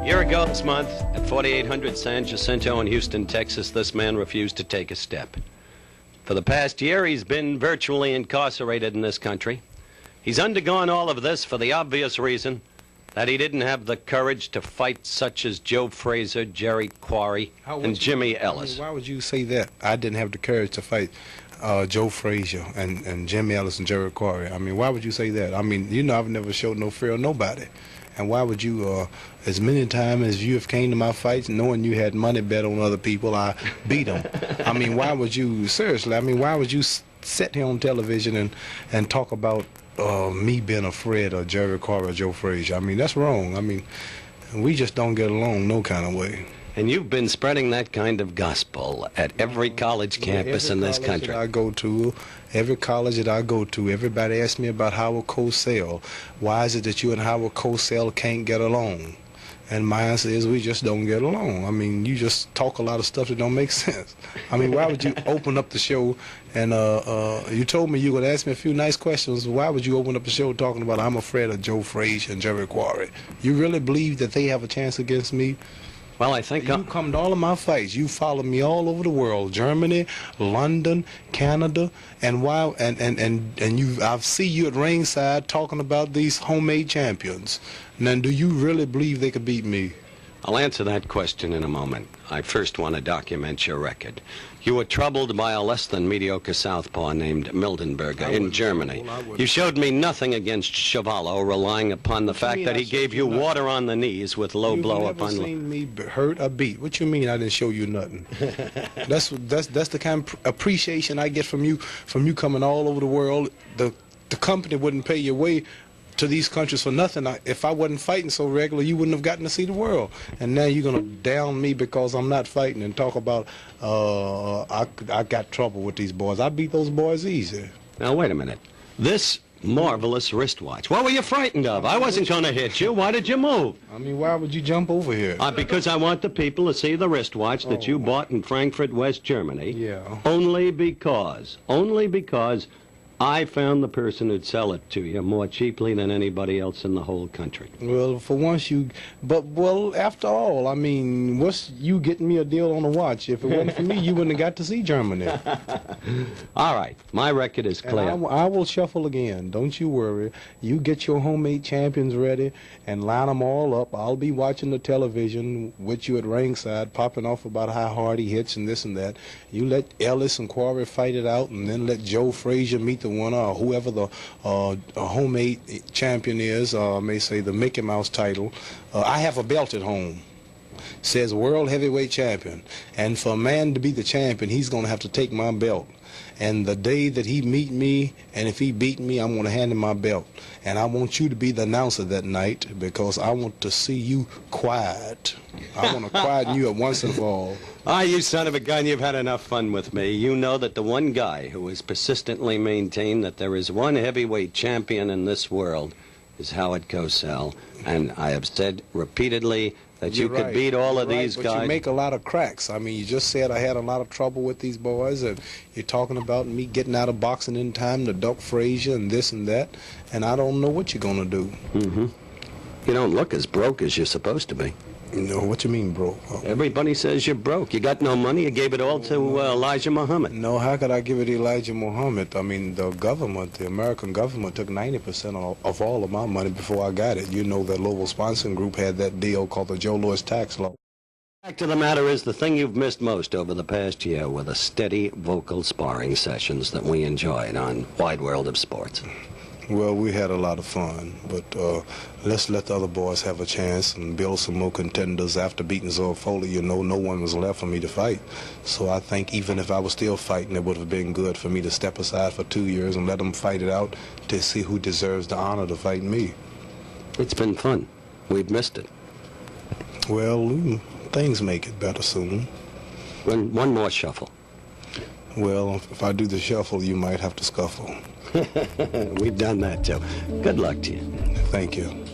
year ago this month, at 4800 San Jacinto in Houston, Texas, this man refused to take a step. For the past year, he's been virtually incarcerated in this country. He's undergone all of this for the obvious reason that he didn't have the courage to fight such as Joe Frazier, Jerry Quarry, and Jimmy Ellis. Why would you say that? I didn't have the courage to fight Joe Frazier and Jimmy Ellis and Jerry Quarry. I mean, why would you say that? I mean, you know, I've never showed no fear of nobody. And why would you, as many times as you have came to my fights, knowing you had money bet on other people, I beat them. I mean, why would you, seriously, I mean, why would you sit here on television and talk about me being afraid of Jerry Quarry or Joe Frazier? I mean, that's wrong. I mean, we just don't get along no kind of way. And you've been spreading that kind of gospel at every college campus in this country. Every college that I go to, everybody asks me about Howard Cosell. Why is it that you and Howard Cosell can't get along? And my answer is we just don't get along. I mean, you just talk a lot of stuff that don't make sense. I mean, why would you open up the show and you told me you would ask me a few nice questions. Why would you open up the show talking about I'm afraid of Joe Frazier and Jerry Quarry? You really believe that they have a chance against me? Well, I think you come to all of my fights. You follow me all over the world, Germany, London, Canada, and why? And you, I see you at ringside talking about these homemade champions. Now, do you really believe they could beat me? I'll answer that question in a moment. I first want to document your record. You were troubled by a less than mediocre southpaw named Mildenberger in Germany. You showed me nothing against Chevalo, relying upon the fact that he gave you water on the knees with low blow upon low. You've never seen me hurt or beat. What you mean I didn't show you nothing? That's the kind of appreciation I get from you coming all over the world. The company wouldn't pay your way to these countries for nothing. If I wasn't fighting so regular, you wouldn't have gotten to see the world. And now you're gonna down me because I'm not fighting and talk about I got trouble with these boys. I beat those boys easy. Now wait a minute. This marvelous wristwatch. What were you frightened of? I wasn't gonna hit you. Why did you move? I mean, why would you jump over here? Because I want the people to see the wristwatch that you bought in Frankfurt, West Germany. Yeah. Only because I found the person who'd sell it to you more cheaply than anybody else in the whole country. Well, for once well, after all, I mean, what's you getting me a deal on a watch? If it wasn't for me, you wouldn't have got to see Germany. All right, my record is clear. And I will shuffle again. Don't you worry. You get your homemade champions ready and line them all up. I'll be watching the television with you at ringside, popping off about how hard he hits and this and that. You let Ellis and Quarry fight it out, and then let Joe Frazier meet the winner, or whoever the homemade champion is, I may say the Mickey Mouse title. I have a belt at home. Says world heavyweight champion. And for a man to be the champion, he's going to have to take my belt. And the day that he meet me, and if he beat me, I'm going to hand him my belt. And I want you to be the announcer that night because I want to see you quiet. I want to quieten you at once and for all. Ah, you son of a gun, you've had enough fun with me. You know that the one guy who has persistently maintained that there is one heavyweight champion in this world is Howard Cosell. And I have said repeatedly that you could beat all of these guys. But you make a lot of cracks. I mean, you just said I had a lot of trouble with these boys, and you're talking about me getting out of boxing in time to duck Frazier and this and that, and I don't know what you're going to do. Mm-hmm. You don't look as broke as you're supposed to be. No, what you mean broke? Everybody says you're broke. You got no money. You gave it all to Elijah Muhammad. No, how could I give it to Elijah Muhammad? I mean, the government, the American government, took 90% of all of my money before I got it. You know that Lowell Sponsoring Group had that deal called the Joe Louis tax law. The fact of the matter is, the thing you've missed most over the past year were the steady vocal sparring sessions that we enjoyed on Wide World of Sports. Well, we had a lot of fun, but let's let the other boys have a chance and build some more contenders. After beating Zoe Foley, you know, no one was left for me to fight. So I think even if I was still fighting, it would have been good for me to step aside for 2 years and let them fight it out to see who deserves the honor to fight me. It's been fun. We've missed it. Well, things make it better soon. One more shuffle. Well, if I do the shuffle, you might have to scuffle. We've done that, too. Good luck to you. Thank you.